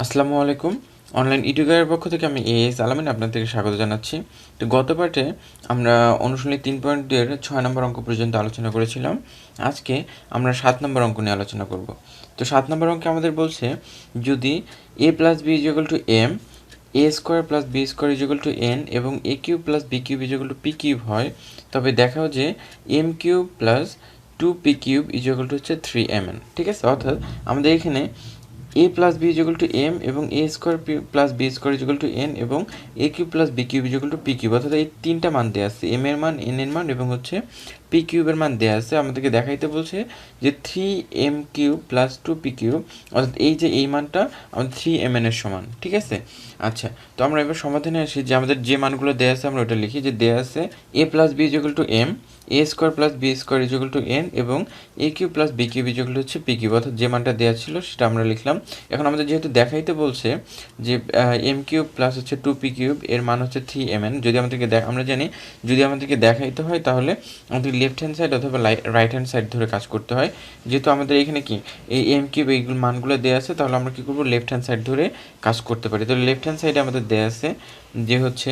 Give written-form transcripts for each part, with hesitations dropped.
আসসালামু আলাইকুম। অনলাইন এডুকেয়ারের পক্ষ থেকে আমি আলামিন আপনাদেরকে স্বাগত জানাচ্ছি। তো গত পাঠে আমরা অনুশীলনী 3.2 এর 6 নম্বর অঙ্ক পর্যন্ত আলোচনা করেছিলাম। আজকে আমরা 7 নম্বর অঙ্ক নিয়ে আলোচনা করব। তো 7 নম্বর অঙ্কে আমাদের বলছে যদি a + b = m, a² + b² = n এবং a³ + b³ = p³ হয়, তবে দেখাও যে m³ + 2p³ হচ্ছে 3mn। ঠিক আছে, অর্থাৎ আমাদের এখানে a + b = m এবং a² + b² = n এবং a³ + b³ = p³ অর্থাৎ এই তিনটা মান দেওয়া আছে, m এর মান, n এর মান এবং হচ্ছে p³ এর মান দেওয়া আছে। আমাদেরকে দেখাইতে বলছে যে 3m³ + 2p³ অর্থাৎ এই যে এই মানটা আমাদের 3mn এর সমান। ঠিক আছে, আচ্ছা, তো আমরা এবার সমাধানে আসি যে আমাদের যে মানগুলো দেওয়া আছে আমরা ওটা লিখি যে দেওয়া আছে a + b = m, a² + b² = n এবং a³ + b³ হচ্ছে p³ অর্থাৎ যে মানটা দেওয়া ছিল সেটা আমরা লিখলাম। এখন আমাদের যেহেতু দেখাইতে বলছে যে m³ + হচ্ছে 2p³ এর মান হচ্ছে 3mn, যদি আমাদেরকে আমরা জানি যদি আমাদেরকে দেখাইতে হয় তাহলে আমাদের লেফট হ্যান্ড সাইড অথবা রাইট হ্যান্ড সাইড ধরে কাজ করতে হয়। যেহেতু আমাদের এখানে কি এই m³ এইগুলো মানগুলো দেওয়া আছে, তাহলে আমরা কী করবো, লেফট হ্যান্ড সাইড ধরে কাজ করতে পারি। তো লেফট হ্যান্ড সাইডে আমাদের দেওয়া আছে যে হচ্ছে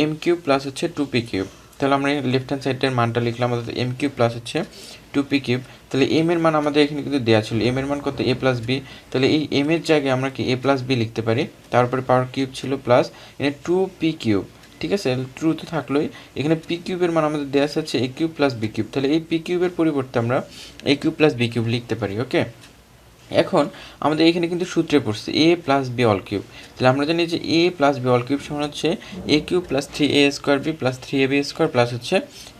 m³ + হচ্ছে 2p³। তাহলে আমরা লেফট হ্যান্ড সাইডের মানটা লিখলাম, অর্থাৎ m³ + হচ্ছে 2p³। তাহলে m এর মান আমাদের এখানে কিন্তু দেওয়া ছিল, m এর মান কত, a + b। তাহলে এই m এর জায়গায় আমরা কি a + b লিখতে পারি, তারপরে পাওয়ার কিউব ছিল প্লাস এখানে 2p³। ঠিক আছে, ট্রু তো থাকলোই। এখানে p³ এর মান আমাদের দেওয়া আছে a³ + b³। তাহলে এই p³ এর পরিবর্তে আমরা a³ + b³ লিখতে পারি। ওকে, এখন আমাদের এখানে কিন্তু সূত্রে পড়ছে a + b all cube। তাহলে আমরা জানি যে a + b all cube সমান হচ্ছে a³ + 3a² b + 3ab² plus হচ্ছে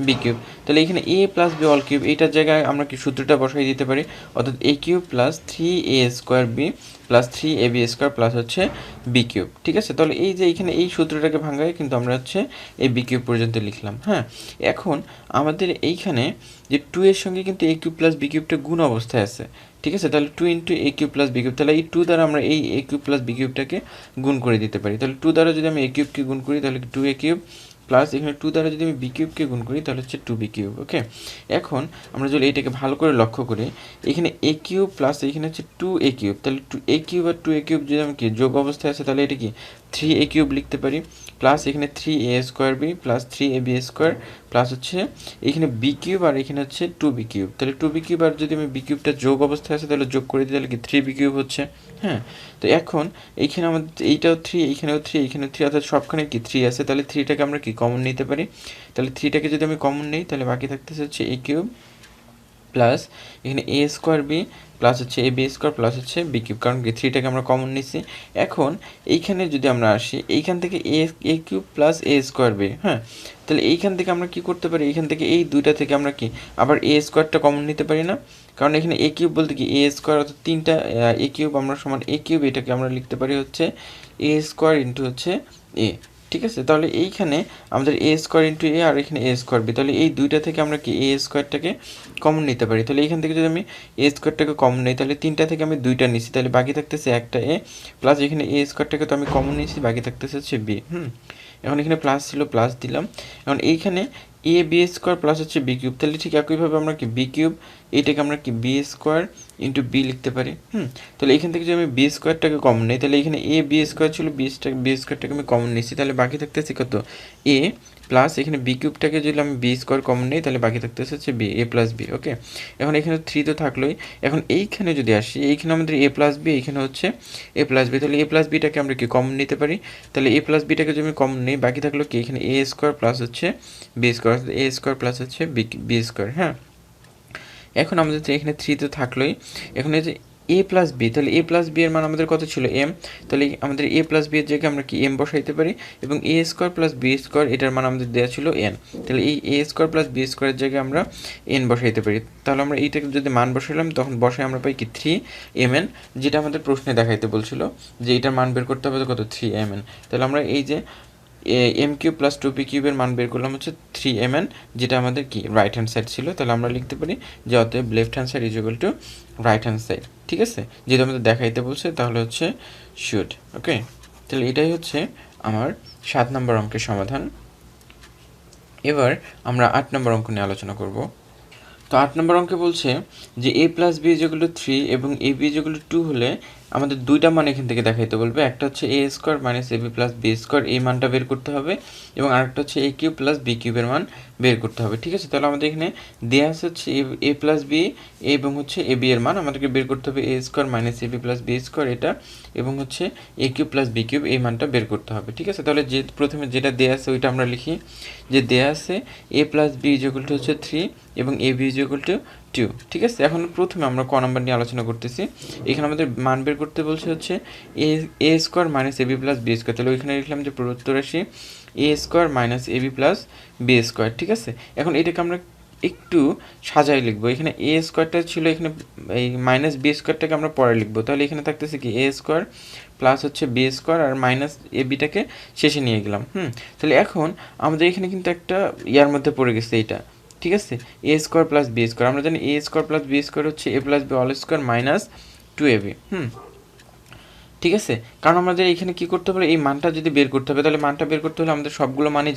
b³। তাহলে এখানে a + b all cube এইটার জায়গায় আমরা কি সূত্রটা বসাই দিতে পারি, অর্থাৎ a³ + 3a² b + 3ab² plus হচ্ছে b³। ঠিক আছে, তাহলে এই যে এখানে এই সূত্রটাকে ভাঙায় কিন্তু আমরা হচ্ছে এই b³ পর্যন্ত লিখলাম। হ্যাঁ, এখন আমাদের এইখানে যে 2 এর সঙ্গে কিন্তু a³ + b³ গুণ অবস্থায় আছে। ঠিক আছে, তাহলে 2 × a³ + b³, তাহলে এই 2 দ্বারা আমরা এই a³ + b³ গুণ করে দিতে পারি। তাহলে 2 দ্বারা যদি আমি a³ গুণ করি তাহলে 2a³ প্লাস এখানে 2 দ্বারা যদি আমি b³ গুণ করি তাহলে হচ্ছে 2b³। ওকে, এখন আমরা যদি এটাকে ভালো করে লক্ষ্য করি, এখানে a³ প্লাস এখানে হচ্ছে 2a³, তাহলে a³ আর 2a³ যদি আমি কি যোগ অবস্থায় আছে তাহলে এটা কি 3a³ লিখতে পারি, প্লাস এখানে 3a² b plus 3ab² plus হচ্ছে এখানে b³ আর এখানে হচ্ছে 2b³। তাহলে 2b³ আর যদি আমি b³ যোগ অবস্থায় আছে তাহলে যোগ করে দিই, তাহলে কি 3b³ হচ্ছে। হ্যাঁ, তো এখন এইখানে আমাদের এইটাও 3, এইখানেও 3, এইখানেও 3, অর্থাৎ সবখানে কি 3 আছে। তাহলে 3টাকে আমরা কি কমন নিতে পারি। তাহলে 3টাকে যদি আমি কমন নিই তাহলে বাকি থাকতেছে হচ্ছে a³ প্লাস এখানে a² b প্লাস হচ্ছে ab² প্লাস হচ্ছে b³, কারণ কি 3টাকে আমরা কমন নিচ্ছি। এখন এইখানে যদি আমরা আসি এইখান থেকে a³ প্লাস a² b। হ্যাঁ, তাহলে এইখান থেকে আমরা কি করতে পারি, এইখান থেকে এই দুইটা থেকে আমরা কি আবার a² কমন নিতে পারি না, কারণ এখানে a³ বলতে কি a² অর্থাৎ তিনটা a³ আমরা সমান a³, এটাকে আমরা লিখতে পারি হচ্ছে a² ইন্টু হচ্ছে a। ঠিক আছে, তাহলে এইখানে আমাদের a² ইন্টু a আর এখানে a² b, তাহলে এই দুইটা থেকে আমরা কি a²টাকে কমন নিতে পারি। তাহলে এইখান থেকে যদি আমি a²টাকে কমন নিই তাহলে তিনটা থেকে আমি দুইটা নিচ্ছি, তাহলে বাকি থাকতেছে একটা a প্লাস এখানে a²টাকে তো আমি কমন নিয়েছি, বাকি থাকতেছে হচ্ছে b। এখন এখানে প্লাস ছিল প্লাস দিলাম। এখন এইখানে ab² প্লাস হচ্ছে b³, তাহলে ঠিক একইভাবে আমরা কি b³ এইটাকে আমরা কি b² ইন্টু b লিখতে পারি। তাহলে এখান থেকে যদি আমি b²টাকে কমন নিই তাহলে এখানে ab² ছিল, b²টাকে আমি কমন নিচ্ছি, তাহলে বাকি থাকতেছে কত a প্লাস এখানে b³ যদি আমি b² কমন নিই তাহলে বাকি থাকতেছে হচ্ছে b, a প্লাস b। ওকে, এখন এখানে 3 তো থাকলোই। এখন এইখানে যদি আসি এইখানে আমাদের a প্লাস b, এখানে হচ্ছে a প্লাস b, তাহলে a প্লাস bটাকে আমরা কি কমন নিতে পারি। তাহলে a প্লাস bটাকে যদি আমি কমন নিই বাকি থাকলো কি এখানে a² প্লাস হচ্ছে b² অর্থাৎ a² প্লাস হচ্ছে b²। হ্যাঁ, এখন আমাদের তো এখানে 3 তো থাকলোই। এখন এই যে a প্লাস b, তাহলে a প্লাস b এর মান আমাদের কত ছিল m, তাহলে আমাদের a প্লাস b এর জায়গায় আমরা কি m বসাইতে পারি এবং a² প্লাস b² এটার মান আমাদের দেওয়া ছিল n, তাহলে এই a² প্লাস b² এর জায়গায় আমরা n বসাইতে পারি। তাহলে আমরা এইটাকে যদি মান বসাইলাম তখন বসাই আমরা পাই কি 3mn, যেটা আমাদের প্রশ্নে দেখাইতে বলছিল যে এটার মান বের করতে হবে কত 3mn। তাহলে আমরা এই যে m³ প্লাস 2p³ এর মান বের করলাম হচ্ছে 3mn, যেটা আমাদের কি রাইট হ্যান্ড সাইড ছিল। তাহলে আমরা লিখতে পারি যে অতএব left hand side is equal two right hand side. ঠিক আছে, যেহেতু আমাদের দেখাইতে বলছে তাহলে হচ্ছে শুড। ওকে, তাহলে এটাই হচ্ছে আমার 7 নম্বর অঙ্কের সমাধান। এবার আমরা 8 নম্বর অঙ্ক নিয়ে আলোচনা করব। তো 8 নম্বর অঙ্কে বলছে যে a plus b is equal two 3 এবং ab ইজ ইকুয়াল টু 2 হলে আমাদের দুইটা মান এখান থেকে দেখাইতে বলবে, একটা হচ্ছে A square minus AB plus B square, এই মানটা বের করতে হবে, এবং আরেকটা হচ্ছে এ কিউব প্লাস বি কিউবের মান বের করতে হবে। ঠিক আছে, তাহলে আমাদের এখানে দেওয়া আছে হচ্ছে এ প্লাস বি এবং হচ্ছে এ বি এর মান আমাদেরকে বের করতে হবে, A square minus AB plus B square এটা, এবং হচ্ছে A cube plus B cube এই মানটা বের করতে হবে। ঠিক আছে, তাহলে যে প্রথমে যেটা দেওয়া আছে ওইটা আমরা লিখি, যে দেওয়া আছে A plus B is equal to হচ্ছে 3 এবং A B is equal to 2। ঠিক আছে, এখন প্রথমে আমরা ক নাম্বার নিয়ে আলোচনা করতেছি। এখানে আমাদের মান বের করতে বলছে হচ্ছে A square minus AB plus B square, তাহলে ওইখানে লিখলাম যে প্রদত্ত রাশি A square minus AB plus B square. ঠিক আছে, এখন এটাকে আমরা একটু সাজাই লিখবো, এখানে এ স্কোয়ারটা ছিল, এখানে এই মাইনাস বি স্কোয়ারটাকে আমরা পরে লিখবো, তাহলে এখানে থাকতেছে কি এ স্কোয়ার প্লাস হচ্ছে বি স্কোয়ার আর মাইনাস এ বিটাকে শেষে নিয়ে গেলাম। তাহলে এখন আমাদের এখানে কিন্তু একটা ইয়ার মধ্যে পড়ে গেছে এইটা। ঠিক আছে, A square plus B square, আমরা জানি A square plus B square হচ্ছে A plus B all square minus 2ab। ঠিক আছে, কারণ আমাদের এখানে কি করতে হবে, এই মানটা যদি বের করতে হবে, তাহলে মানটা বের করতে হলে আমাদের সবগুলো মানই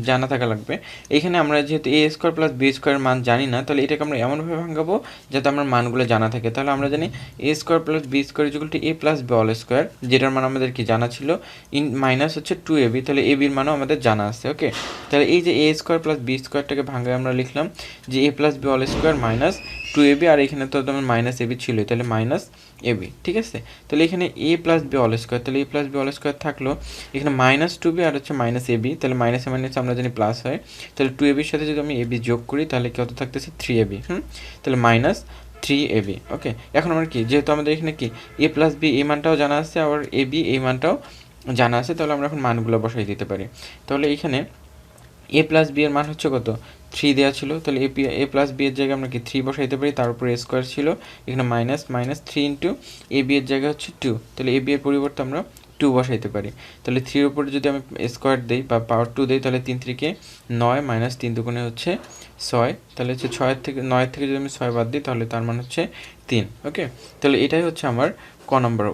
জানা থাকা লাগবে। এখানে আমরা যেহেতু এ স্কোয়ার প্লাস বি স্কোয়ারের মান জানি না, তাহলে এটাকে আমরা এমনভাবে ভাঙাবো যাতে আমার মানগুলো জানা থাকে। তাহলে আমরা জানি A square plus B square equal to A plus B all square, যেটার মান আমাদের কি জানা ছিল, ইন মাইনাস হচ্ছে 2ab, তাহলে এ বির মানও আমাদের জানা আছে। ওকে, তাহলে এই যে এ স্কোয়ার প্লাস বি স্কোয়ারটাকে ভাঙায় আমরা লিখলাম যে A plus B all square minus 2ab, আর এখানে তো আমার মাইনাস এবি ছিলই, তাহলে মাইনাস এবি। ঠিক আছে, তাহলে এখানে এ প্লাস বি অল স্কোয়ার, তাহলে এ প্লাস বি অল স্কোয়ার থাকলো, এখানে মাইনাস 2b আর হচ্ছে মাইনাস এবি, তাহলে মাইনাসে মাইনাসে আমরা জানি প্লাস হয়, তাহলে 2ab সাথে যদি আমি এবি যোগ করি তাহলে কত থাকতেছে 3ab। তাহলে মাইনাস 3ab। ওকে, এখন আমরা কি, যেহেতু আমাদের এখানে কি এ প্লাস বি এই মানটাও জানা আছে, আবার এবি এই মানটাও জানা আছে, তাহলে আমরা এখন মানগুলো বসাই দিতে পারি। তাহলে এখানে এ প্লাস বি এর মান হচ্ছে কত, 3 দেওয়া ছিল, তাহলে এ প্লাস বি এর জায়গায় আমরা কি 3 বসাইতে পারি, তার উপরে স্কোয়ার ছিল, এখানে minus minus 3 into A B এর জায়গায় হচ্ছে 2, তাহলে এ বি এর পরিবর্তে আমরা 2 বসাইতে পারি। তাহলে 3 উপরে যদি আমি স্কোয়ার দিই বা পাওয়ার 2 দিই, তাহলে 3 3 কে 9 মাইনাস 3 দুগুণে হচ্ছে 6, তাহলে হচ্ছে 9 থেকে যদি আমি 6 বাদ দিই তাহলে তার মান হচ্ছে 3। ওকে, তাহলে এটাই হচ্ছে আমার ক নম্বর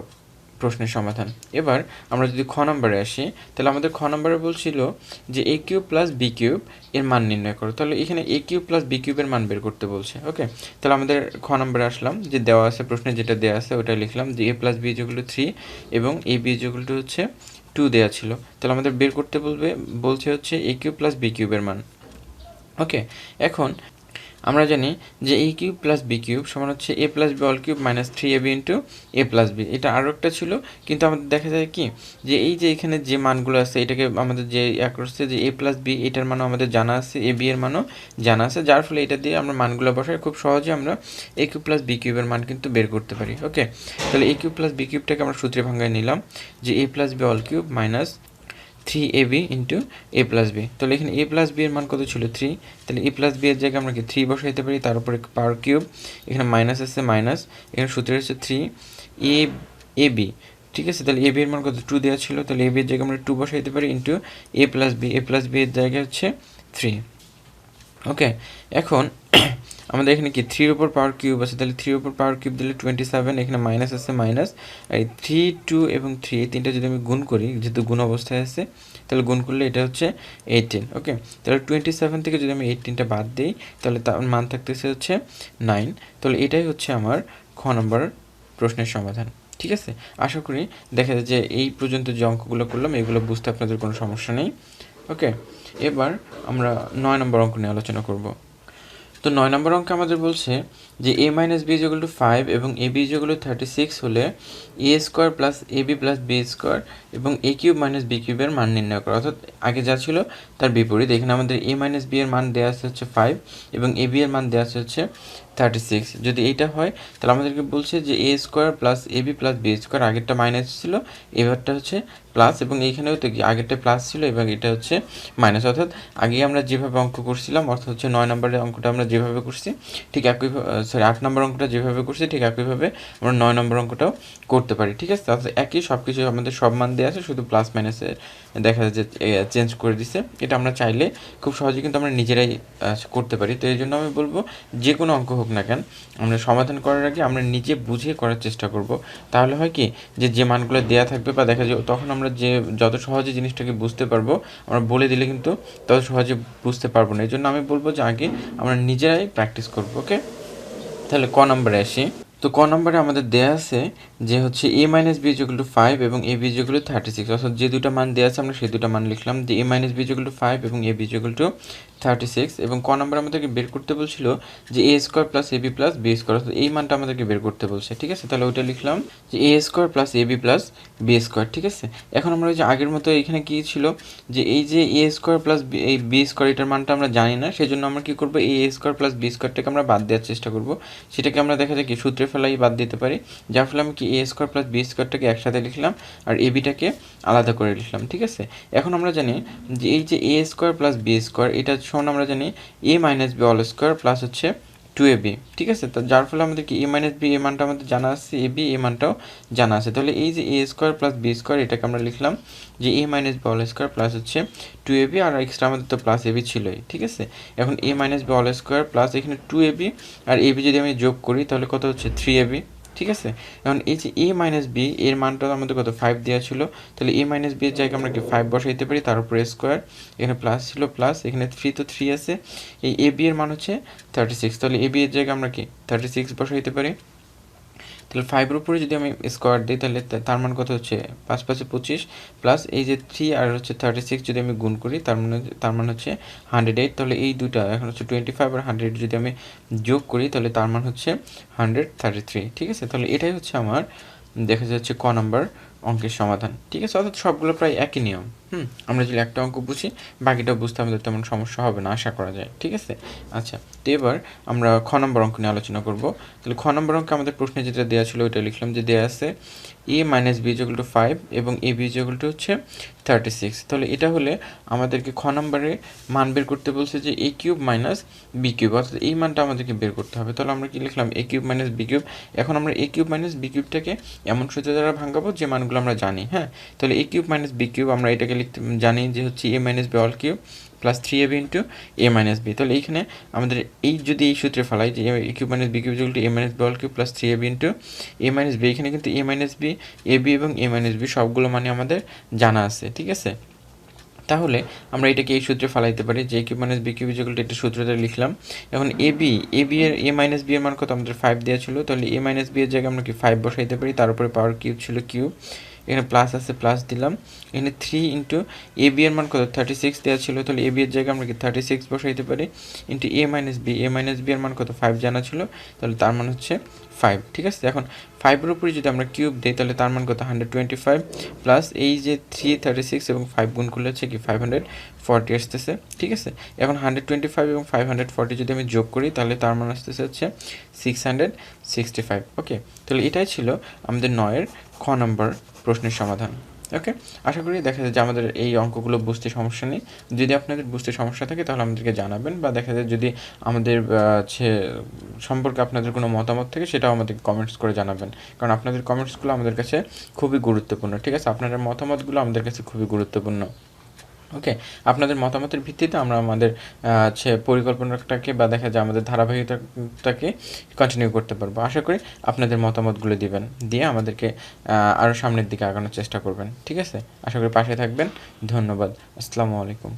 প্রশ্নের সমাধান। এবার আমরা যদি খ নম্বরে আসি, তাহলে আমাদের খ নম্বরে বলছিল যে A cube plus B cube এর মান নির্ণয় করো, তাহলে এখানে এ কিউব প্লাস বি কিউবের মান বের করতে বলছে। ওকে, তাহলে আমাদের খ নম্বরে আসলাম, যে দেওয়া আছে প্রশ্নে যেটা দেওয়া আছে ওটা লিখলাম, যে A plus B equal two 3 এবং এ বি ইকুয়াল টু হচ্ছে 2 দেওয়া ছিল, তাহলে আমাদের বের করতে বলছে হচ্ছে এ কিউব প্লাস বি কিউবের মান। ওকে, এখন আমরা জানি যে A cube plus B cube সমান হচ্ছে A plus B all cube minus 3ab into A plus B, এটা আরও একটা ছিল, কিন্তু আমাদের দেখা যায় কি যে এই যে এখানে যে মানগুলো আছে এটাকে আমাদের যে করছে যে এ প্লাস বি এটার মানও আমাদের জানা আছে, এ বি এর মানও জানা আছে, যার ফলে এটা দিয়ে আমরা মানগুলো বসাই খুব সহজে আমরা এ কিউব প্লাস বি কিউবের মান কিন্তু বের করতে পারি। ওকে, তাহলে এ কিউব প্লাস বি কিউবটাকে আমরা সূত্রে ভাঙায় নিলাম, যে A plus B all cube minus 3ab into A plus B, তাহলে এখানে এ প্লাস বি এর মান কত ছিল 3, তাহলে এ প্লাস বি এর জায়গায় আমরা কি 3 বসাইতে পারি, তার উপরে পাওয়ার কিউব, এখানে মাইনাস আছে মাইনাস, এখানে সূত্রে হচ্ছে 3 এ বি। ঠিক আছে, তাহলে এ বি এর মান কত 2 দেওয়া ছিল, তাহলে এ বি এর জায়গায় আমরা 2 বসাইতে পারি ইন্টু এ প্লাস বি এর জায়গায় হচ্ছে 3। ওকে, এখন আমাদের এখানে কি 3 উপর পাওয়ার কিউব আছে, তাহলে 3 উপর পাওয়ার কিউব দিলে 27, এখানে মাইনাস আছে মাইনাস, এই 3 2 এবং 3 এই তিনটা যদি আমি গুণ করি, যেহেতু গুণ অবস্থায় আছে তাহলে গুণ করলে এটা হচ্ছে 18। ওকে, তাহলে 27 থেকে যদি আমি 18টা বাদ দিই তাহলে তার মান থাকতেছে হচ্ছে 9। তাহলে এটাই হচ্ছে আমার খ নম্বর প্রশ্নের সমাধান। ঠিক আছে, আশা করি দেখা যায় যে এই পর্যন্ত যে অঙ্কগুলো করলাম এগুলো বুঝতে আপনাদের কোনো সমস্যা নেই। ওকে, এবার আমরা 9 নম্বর অঙ্ক নিয়ে আলোচনা করব। তো 9 নম্বর অঙ্কে আমাদের বলছে যে a minus B equal to 5 এবং এ বি ইকুয়াল টু 36 হলে A square plus A B plus B square এবং এ কিউব মাইনাস বি কিউবের মান নির্ণয় করা, অর্থাৎ আগে যা ছিল তার বিপরীত। এখানে আমাদের a মাইনাস বি এর মান দেওয়া আছে হচ্ছে 5 এবং এ বি এর মান দেওয়া আছে হচ্ছে 36। যদি এইটা হয় তাহলে আমাদেরকে বলছে যে A square plus A B plus B square, আগেরটা মাইনাস ছিল এবারটা হচ্ছে প্লাস, এবং এইখানেও তো কি আগেরটা প্লাস ছিল এবং এটা হচ্ছে মাইনাস, অর্থাৎ আগে আমরা যেভাবে অঙ্ক করছিলাম অর্থাৎ হচ্ছে 9 নম্বরের অঙ্কটা আমরা যেভাবে করছি ঠিক একইভাবে 8 নম্বর অঙ্কটা যেভাবে করছি ঠিক একইভাবে আমরা 9 নম্বর অঙ্কটাও করতে পারি। ঠিক আছে, অর্থাৎ একই সব কিছু আমাদের সব মান দেওয়া আছে, শুধু প্লাস মাইনাসে দেখা যায় যে চেঞ্জ করে দিছে। এটা আমরা চাইলে খুব সহজে কিন্তু আমরা নিজেরাই করতে পারি। তো এই জন্য আমি বলবো যে কোনো অঙ্ক হোক না কেন আমরা সমাধান করার আগে আমরা নিজে বুঝে করার চেষ্টা করব, তাহলে হয় কি যে মানগুলো দেওয়া থাকবে বা দেখা যায় তখন আমরা যে যত সহজে জিনিসটাকে বুঝতে পারবো, আমরা বলে দিলে কিন্তু তত সহজে বুঝতে পারবো না। এই জন্য আমি বলবো যে আগে আমরা নিজেরাই প্র্যাকটিস করবো। ওকে, তাহলে ক নম্বরে আসি। তো ক নম্বরে আমাদের দেয়া আছে যে হচ্ছে a minus b is equal to 5 এবং a b is equal to 36, অর্থাৎ যে দুটো মান দেয়া আছে আমরা সেই দুটো মান লিখলাম যে a minus b is equal to 5 এবং a b is equal to 36, এবং ক নম্বরে আমাদেরকে বের করতে বলছিল যে a square plus ab plus b square, অর্থাৎ এই মানটা আমাদেরকে বের করতে বলছে। ঠিক আছে, তাহলে ওইটা লিখলাম যে a square plus ab plus b square. ঠিক আছে, এখন আমরা ওই যে আগের মতো এখানে কি ছিল যে এই যে a স্কোয়ার প্লাস এই b স্কোয়ার এটার মানটা আমরা জানি না, সেই জন্য আমরা কি করব a স্কোয়ার প্লাস b স্কোয়ারটাকে আমরা বাদ দেওয়ার চেষ্টা করব। সেটাকে আমরা দেখা যায় কি সূত্রে ফেলাই বাদ দিতে পারি, যার ফলে আমি কি a স্কোয়ার প্লাস b স্কোয়ারটাকে একসাথে লিখলাম আর a bটাকে আলাদা করে লিখলাম। ঠিক আছে, এখন আমরা জানি যে এই যে a square plus b square এটা সমান আমরা জানি a minus b all square plus হচ্ছে 2ab। ঠিক আছে, তো যার ফলে আমাদের কি a মাইনাস b এর মানটা আমাদের জানা আছে, ab এর মানটাও জানা আছে। তাহলে এই যে a square plus b square এটাকে আমরা লিখলাম যে a minus b all square plus হচ্ছে 2ab, আর এক্সট্রা আমাদের তো প্লাস ab ছিলই। ঠিক আছে, এখন a minus b all square plus এখানে 2ab আর ab যদি আমি যোগ করি তাহলে কত হচ্ছে 3ab। ঠিক আছে, এখন এই যে a মাইনাস b এর মানটা আমাদের কত 5 দেওয়া ছিল, তাহলে a মাইনাস b এর জায়গায় আমরা কি 5 বসাইতে পারি, তার উপরে স্কোয়ার, এখানে প্লাস ছিল প্লাস, এখানে 3 তো 3 আছে, এই a b এর মান হচ্ছে 36, তাহলে a b এর জায়গায় আমরা কি 36 বসাইতে পারি। তাহলে 5-এর উপরে যদি আমি স্কোয়ার দিই তাহলে তার মান কত হচ্ছে 5 5 25 প্লাস এই যে 3 আর হচ্ছে 36 যদি আমি গুণ করি তার মান হচ্ছে 108, তাহলে এই দুটা এখন হচ্ছে 25 আর 100 যদি আমি যোগ করি তাহলে তার মান হচ্ছে 133। ঠিক আছে, তাহলে এটাই হচ্ছে আমার দেখা যাচ্ছে ক নাম্বার অঙ্কের সমাধান। ঠিক আছে, অর্থাৎ সবগুলো প্রায় একই নিয়ম। আমরা যদি একটা অঙ্ক বুঝি বাকিটা বুঝতে আমাদের তেমন সমস্যা হবে না আশা করা যায়। ঠিক আছে, আচ্ছা, তো এবার আমরা খ নম্বর অঙ্ক নিয়ে আলোচনা করব। তাহলে খ নম্বর অঙ্কে আমাদের প্রশ্নে যেটা দেওয়া ছিল ওইটা লিখলাম যে দেওয়া আছে a minus b is equal to 5 এবং a b is equal to হচ্ছে 36। তাহলে এটা হলে আমাদেরকে খ নম্বরে মান বের করতে বলছে যে a cube minus b cube, অর্থাৎ এই মানটা আমাদেরকে বের করতে হবে। তাহলে আমরা কি লিখলাম a cube minus b cube. এখন আমরা a কিউব মাইনাস b কিউবটাকে এমন সূত্র দ্বারা ভাঙাবো যে মানগুলো আমরা জানি। হ্যাঁ, তাহলে a cube minus b cube আমরা এটাকে লিখতে জানি যে হচ্ছে a minus b all cube plus 3ab into a minus b। তাহলে এইখানে আমাদের এই যদি এই সূত্রে ফেলাই যে a cube minus b cube equal to a minus b all cube plus 3ab into a minus b, এখানে কিন্তু a মাইনাস b, ab এবং a মাইনাস b সবগুলো মানে আমাদের জানা আছে। ঠিক আছে, তাহলে আমরা এটাকে এই সূত্রে ফেলাইতে পারি যে a cube minus b cube equal to এটা সূত্রটা লিখলাম। এখন ab এর a মাইনাস b এর মান কত আমাদের 5 দেওয়া ছিল, তাহলে a মাইনাস b এর জায়গায় আমরা কি 5 বসাইতে পারি, তার উপরে পাওয়ার কিউব ছিল কিউব, এখানে প্লাস আছে প্লাস দিলাম, এখানে 3 ইন্টু এ বি এর মান কত 36 দেওয়া ছিল, তাহলে এ বি এর জায়গায় আমরা কি 36 বসাইতে পারি, ইন্টু এ মাইনাস বি এর মান কত 5 জানা ছিল, তাহলে তার মান হচ্ছে 5। ঠিক আছে, এখন 5-এর উপরে যদি আমরা কিউব দিই তাহলে তার মান কত 125 প্লাস এই যে 336 এবং 5 গুণ করলে হচ্ছে কি 540 আসতেছে। ঠিক আছে, এখন 125 এবং 540 যদি আমি যোগ করি তাহলে তার মান আসতেছে হচ্ছে 665। ওকে, তাহলে এটাই ছিল আমাদের 9-এর খ নম্বর প্রশ্নের সমাধান। ওকে, আশা করি দেখা যায় যে আমাদের এই অঙ্কগুলো বুঝতে সমস্যা নেই। যদি আপনাদের বুঝতে সমস্যা থাকে তাহলে আমাদেরকে জানাবেন, বা দেখা যায় যদি আমাদের সম্পর্কে আপনাদের কোনো মতামত থাকে সেটাও আমাদেরকে কমেন্টস করে জানাবেন, কারণ আপনাদের কমেন্টসগুলো আমাদের কাছে খুবই গুরুত্বপূর্ণ। ঠিক আছে, আপনাদের মতামতগুলো আমাদের কাছে খুবই গুরুত্বপূর্ণ। ওকে, আপনাদের মতামতের ভিত্তিতে আমরা আমাদের পরিকল্পনাটাকে বা দেখা যায় আমাদের ধারাবাহিকতাটাকে কন্টিনিউ করতে পারবো। আশা করি আপনাদের মতামতগুলো দিবেন, দিয়ে আমাদেরকে আরও সামনের দিকে আগানোর চেষ্টা করবেন। ঠিক আছে, আশা করি পাশে থাকবেন। ধন্যবাদ। আসসালামু আলাইকুম।